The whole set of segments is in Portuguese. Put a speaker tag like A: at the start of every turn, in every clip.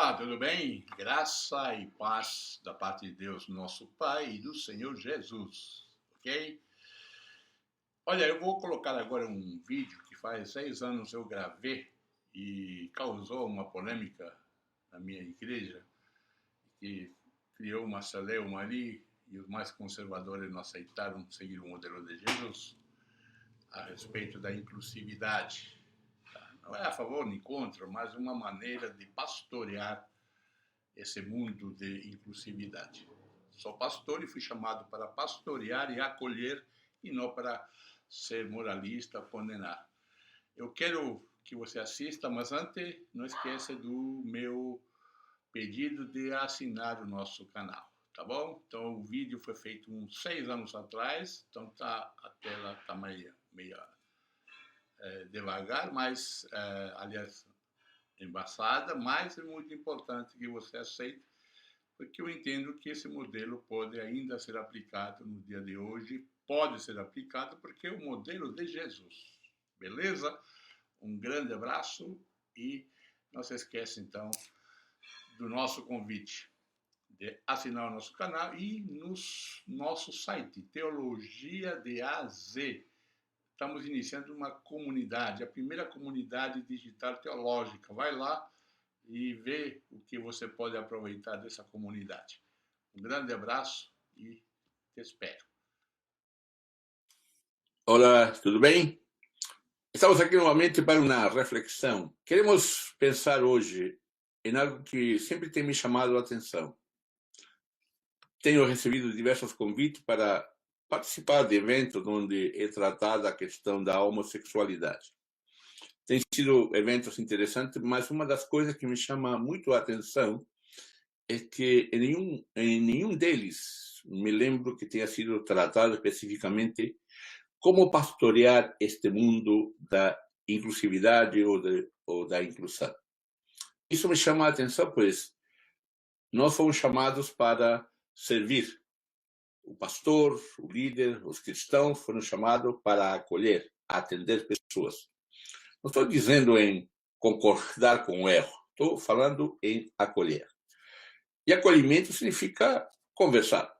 A: Olá, tudo bem? Graça e paz da parte de Deus, nosso Pai, e do Senhor Jesus, ok? Olha, eu vou colocar agora um vídeo que faz 6 anos eu gravei e causou uma polêmica na minha igreja, que criou uma celeuma ali e os mais conservadores não aceitaram seguir o modelo de Jesus a respeito da inclusividade. Não é a favor nem contra, mas uma maneira de pastorear esse mundo de inclusividade. Sou pastor e fui chamado para pastorear e acolher e não para ser moralista, condenar. Eu quero que você assista, mas antes não esqueça do meu pedido de assinar o nosso canal, tá bom? Então o vídeo foi feito uns 6 anos atrás, então a tela está meio devagar, mas aliás embaçada, mas é muito importante que você aceite, porque eu entendo que esse modelo pode ainda ser aplicado no dia de hoje, pode ser aplicado porque é o modelo de Jesus, beleza? Um grande abraço e não se esqueça então do nosso convite de assinar o nosso canal e no nosso site, Teologia de A a Z. Estamos iniciando uma comunidade, a primeira comunidade digital teológica. Vai lá e vê o que você pode aproveitar dessa comunidade. Um grande abraço e te espero.
B: Olá, tudo bem? Estamos aqui novamente para uma reflexão. Queremos pensar hoje em algo que sempre tem me chamado a atenção. Tenho recebido diversos convites para participar de eventos onde é tratada a questão da homossexualidade. Tem sido eventos interessantes, mas uma das coisas que me chama muito a atenção é que em nenhum deles me lembro que tenha sido tratado especificamente como pastorear este mundo da inclusividade ou da inclusão. Isso me chama a atenção, pois nós fomos chamados para servir. O pastor, o líder, os cristãos foram chamados para acolher, atender pessoas. Não estou dizendo em concordar com o erro, estou falando em acolher. E acolhimento significa conversar.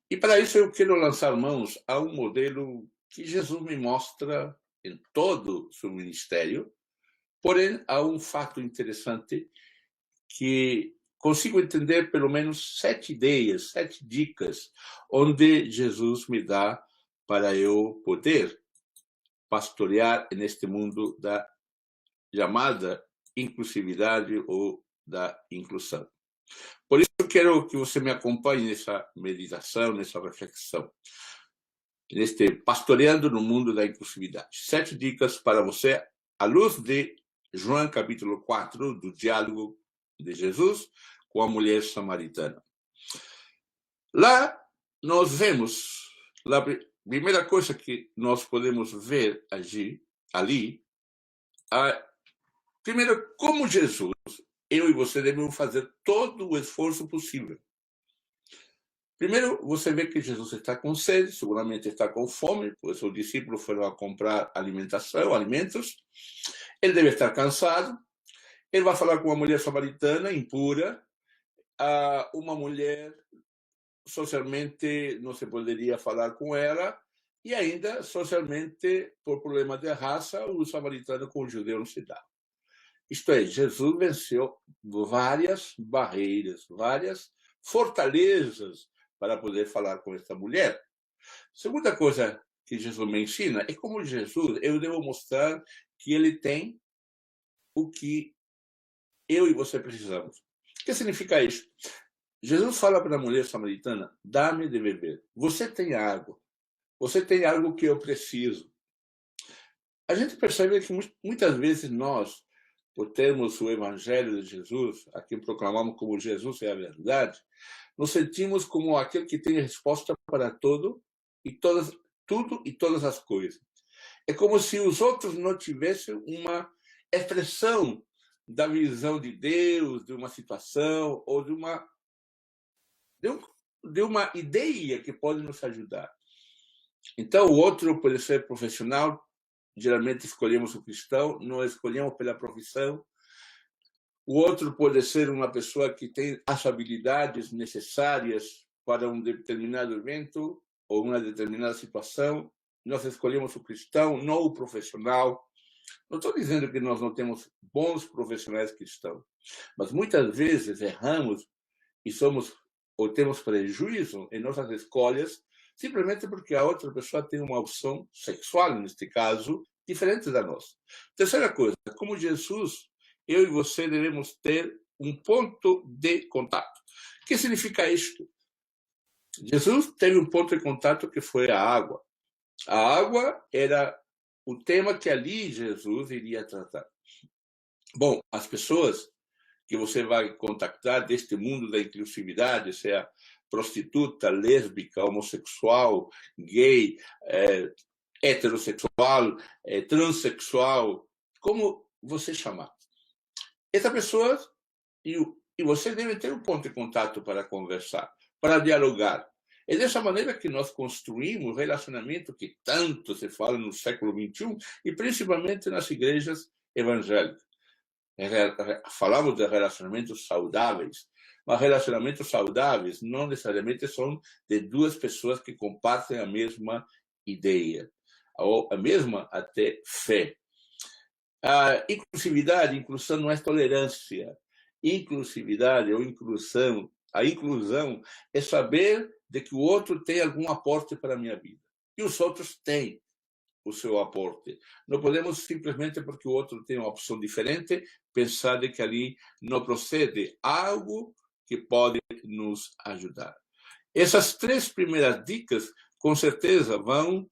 B: E para isso eu quero lançar mãos a um modelo que Jesus me mostra em todo o seu ministério, porém há um fato interessante que consigo entender pelo menos 7 ideias, 7 dicas, onde Jesus me dá para eu poder pastorear neste mundo da chamada inclusividade ou da inclusão. Por isso eu quero que você me acompanhe nessa meditação, nessa reflexão, neste pastoreando no mundo da inclusividade. 7 dicas para você à luz de João capítulo 4, do diálogo de Jesus com a mulher samaritana. Lá nós vemos, a primeira coisa que nós podemos ver ali, primeiro, como Jesus, eu e você devemos fazer todo o esforço possível. Primeiro, você vê que Jesus está com sede, seguramente está com fome, pois os discípulos foram a comprar alimentos. Ele deve estar cansado. Ele vai falar com uma mulher samaritana, impura, uma mulher socialmente não se poderia falar com ela, e ainda socialmente, por problema de raça, o samaritano com o judeu não se dá. Isto é, Jesus venceu várias barreiras, várias fortalezas para poder falar com esta mulher. Segunda coisa que Jesus me ensina é como Jesus, eu devo mostrar que ele tem o que eu e você precisamos. O que significa isso? Jesus fala para a mulher samaritana, dá-me de beber. Você tem água. Você tem algo que eu preciso. A gente percebe que muitas vezes nós, por termos o evangelho de Jesus, a quem proclamamos como Jesus é a verdade, nos sentimos como aquele que tem a resposta para tudo e todas as coisas. É como se os outros não tivessem uma expressão da visão de Deus, de uma situação ou de uma ideia que pode nos ajudar. Então, o outro pode ser profissional, geralmente escolhemos o cristão, não escolhemos pela profissão. O outro pode ser uma pessoa que tem as habilidades necessárias para um determinado evento ou uma determinada situação. Nós escolhemos o cristão, não o profissional. Não estou dizendo que nós não temos bons profissionais cristãos, mas muitas vezes erramos e somos ou temos prejuízo em nossas escolhas simplesmente porque a outra pessoa tem uma opção sexual, neste caso, diferente da nossa. Terceira coisa, como Jesus, eu e você devemos ter um ponto de contato. O que significa isto? Jesus teve um ponto de contato que foi a água. A água era o tema que ali Jesus iria tratar. Bom, as pessoas que você vai contactar deste mundo da inclusividade, seja prostituta, lésbica, homossexual, gay, heterossexual, transexual, como você chamar. Essa pessoa e você deve ter um ponto de contato para conversar, para dialogar. É dessa maneira que nós construímos o relacionamento que tanto se fala no século XXI e principalmente nas igrejas evangélicas. Falamos de relacionamentos saudáveis, mas relacionamentos saudáveis não necessariamente são de duas pessoas que compartem a mesma ideia, ou a mesma até fé. A inclusividade, inclusão não é tolerância. Inclusividade ou inclusão, a inclusão é saber de que o outro tem algum aporte para a minha vida. E os outros têm o seu aporte. Não podemos simplesmente porque o outro tem uma opção diferente pensar de que ali não procede algo que pode nos ajudar. Essas três primeiras dicas, com certeza, vão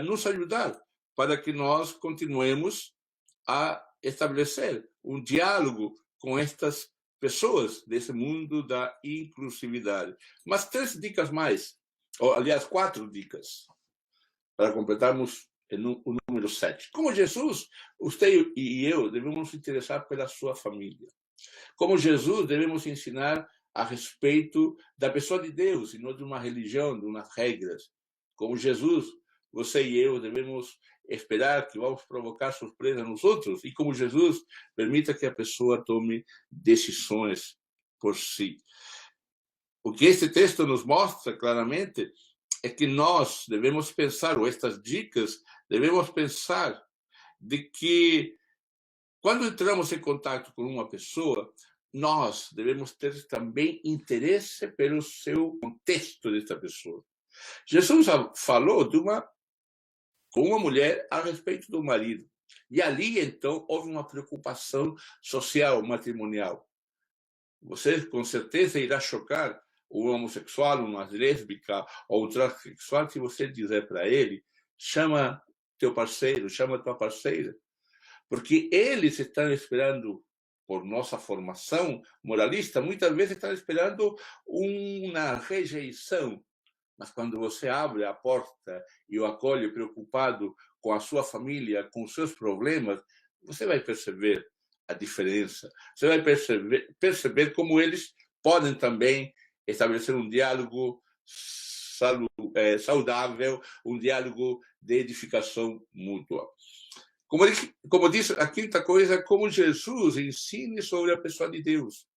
B: nos ajudar para que nós continuemos a estabelecer um diálogo com estas pessoas desse mundo da inclusividade. Mas 3 dicas mais, ou aliás 4 dicas, para completarmos o número 7. Como Jesus, você e eu devemos nos interessar pela sua família. Como Jesus, devemos ensinar a respeito da pessoa de Deus e não de uma religião, de umas regras. Como Jesus, você e eu devemos esperar que vamos provocar surpresa nos outros e como Jesus, permita que a pessoa tome decisões por si. O que este texto nos mostra claramente é que nós devemos pensar, ou estas dicas, devemos pensar de que quando entramos em contato com uma pessoa, nós devemos ter também interesse pelo seu contexto desta pessoa. Jesus falou com uma mulher a respeito do marido. E ali, então, houve uma preocupação social, matrimonial. Você, com certeza, irá chocar um homossexual, uma lésbica ou um transexual se você dizer para ele, chama teu parceiro, chama tua parceira. Porque eles estão esperando, por nossa formação moralista, muitas vezes estão esperando uma rejeição. Mas quando você abre a porta e o acolhe preocupado com a sua família, com os seus problemas, você vai perceber a diferença. Você vai perceber como eles podem também estabelecer um diálogo saudável, um diálogo de edificação mútua. Como disse, a quinta coisa, como Jesus ensine sobre a pessoa de Deus.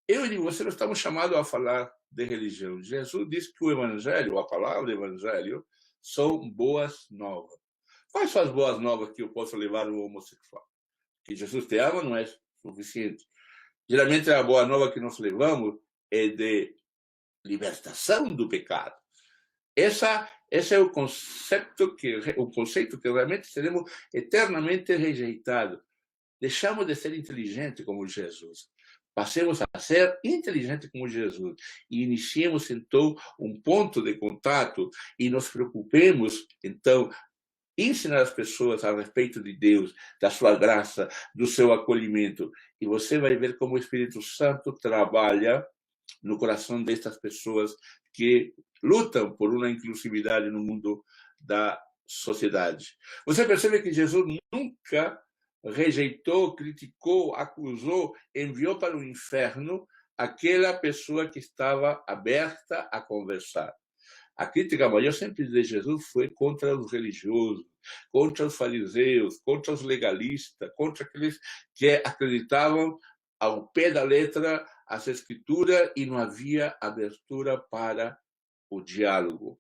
B: Eu e você não estamos chamados a falar de religião. Jesus disse que o evangelho, a palavra evangelho, são boas novas. Quais são as boas novas que eu posso levar ao homossexual? Que Jesus te ama não é suficiente. Geralmente a boa nova que nós levamos é de libertação do pecado. Esse é o conceito que realmente seremos eternamente rejeitados. Deixamos de ser inteligentes como Jesus. Passemos a ser inteligentes como Jesus e iniciemos, então, um ponto de contato e nos preocupemos, então, ensinar as pessoas a respeito de Deus, da sua graça, do seu acolhimento. E você vai ver como o Espírito Santo trabalha no coração destas pessoas que lutam por uma inclusividade no mundo da sociedade. Você percebe que Jesus nunca rejeitou, criticou, acusou, enviou para o inferno aquela pessoa que estava aberta a conversar. A crítica maior sempre de Jesus foi contra os religiosos, contra os fariseus, contra os legalistas, contra aqueles que acreditavam ao pé da letra as escrituras e não havia abertura para o diálogo.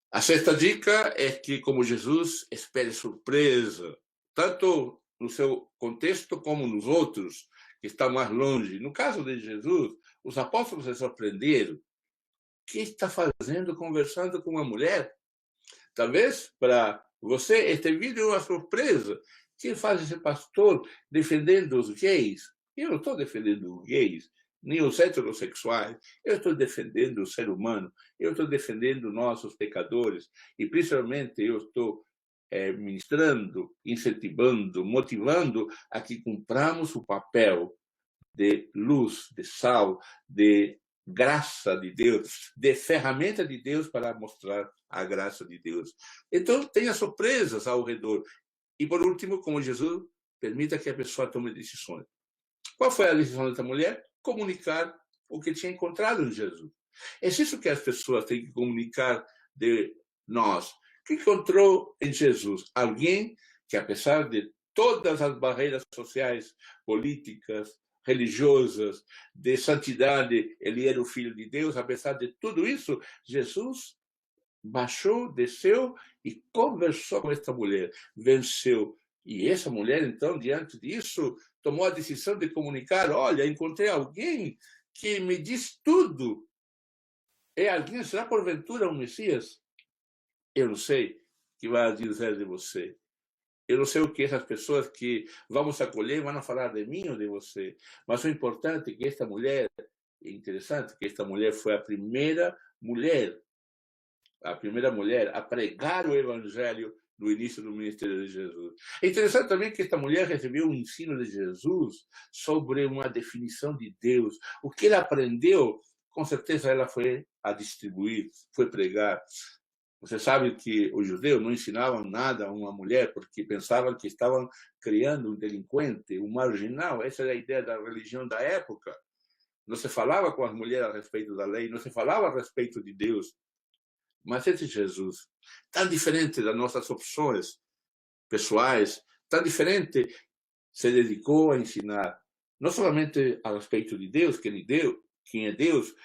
B: A sexta dica é que, como Jesus, espere surpresa, tanto no seu contexto como nos outros que estão mais longe. No caso de Jesus, os apóstolos se surpreenderam. O que está fazendo conversando com uma mulher? Talvez para você este vídeo é uma surpresa. O que faz esse pastor defendendo os gays? Eu não estou defendendo os gays, nem os heterossexuais. Eu estou defendendo o ser humano. Eu estou defendendo nós, os pecadores. E, principalmente, eu estou ministrando, incentivando, motivando a que cumpramos o papel de luz, de sal, de graça de Deus, de ferramenta de Deus para mostrar a graça de Deus. Então, tenha surpresas ao redor. E, por último, como Jesus, permita que a pessoa tome decisões. Qual foi a decisão dessa mulher? Comunicar o que tinha encontrado em Jesus. É isso que as pessoas têm que comunicar de nós. O que encontrou em Jesus? Alguém que, apesar de todas as barreiras sociais, políticas, religiosas, de santidade, ele era o Filho de Deus. Apesar de tudo isso, Jesus baixou, desceu e conversou com esta mulher, venceu. E essa mulher, então, diante disso, tomou a decisão de comunicar: olha, encontrei alguém que me diz tudo. É alguém, será porventura um Messias? Eu não sei o que vai dizer de você. Eu não sei o que essas pessoas que vamos acolher vão falar de mim ou de você. Mas o importante é que esta mulher, é interessante que esta mulher foi a primeira mulher a pregar o evangelho no início do ministério de Jesus. É interessante também que esta mulher recebeu um ensino de Jesus sobre uma definição de Deus. O que ela aprendeu, com certeza ela foi a distribuir, foi pregar. Você sabe que os judeus não ensinavam nada a uma mulher porque pensavam que estavam criando um delinquente, um marginal. Essa era a ideia da religião da época. Não se falava com as mulheres a respeito da lei, não se falava a respeito de Deus. Mas esse Jesus, tão diferente das nossas opções pessoais, tão diferente, se dedicou a ensinar não somente a respeito de Deus, quem é Deus,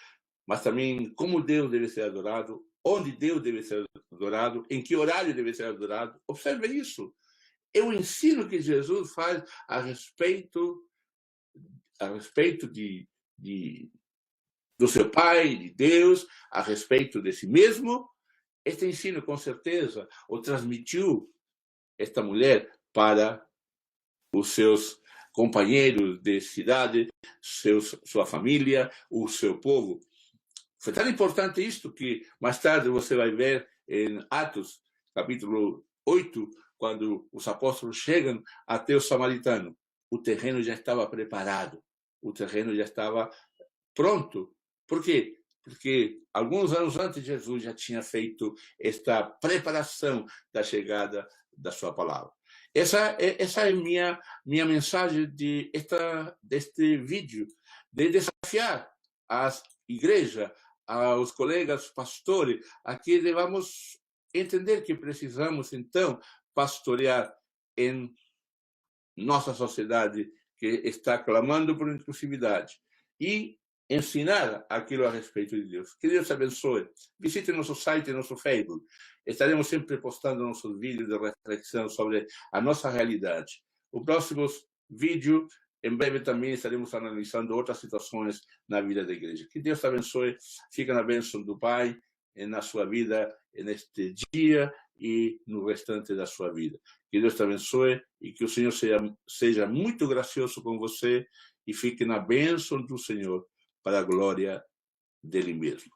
B: mas também como Deus deve ser adorado, onde Deus deve ser adorado, em que horário deve ser adorado. Observe isso. É o ensino que Jesus faz a respeito do seu Pai, de Deus, a respeito de si mesmo. Este ensino, com certeza, o transmitiu esta mulher para os seus companheiros de cidade, sua família, o seu povo. Foi tão importante isto que mais tarde você vai ver em Atos, capítulo 8, quando os apóstolos chegam até o samaritano. O terreno já estava preparado, o terreno já estava pronto. Por quê? Porque alguns anos antes Jesus já tinha feito esta preparação da chegada da sua palavra. Essa é minha mensagem deste vídeo, de desafiar as igrejas, aos colegas pastores, a que devamos entender que precisamos, então, pastorear em nossa sociedade que está clamando por inclusividade e ensinar aquilo a respeito de Deus. Que Deus te abençoe. Visite nosso site e nosso Facebook. Estaremos sempre postando nossos vídeos de reflexão sobre a nossa realidade. O próximo vídeo, em breve também estaremos analisando outras situações na vida da igreja. Que Deus te abençoe. Fica na bênção do Pai na sua vida, neste dia e no restante da sua vida. Que Deus te abençoe e que o Senhor seja muito gracioso com você e fique na bênção do Senhor para a glória dele mesmo.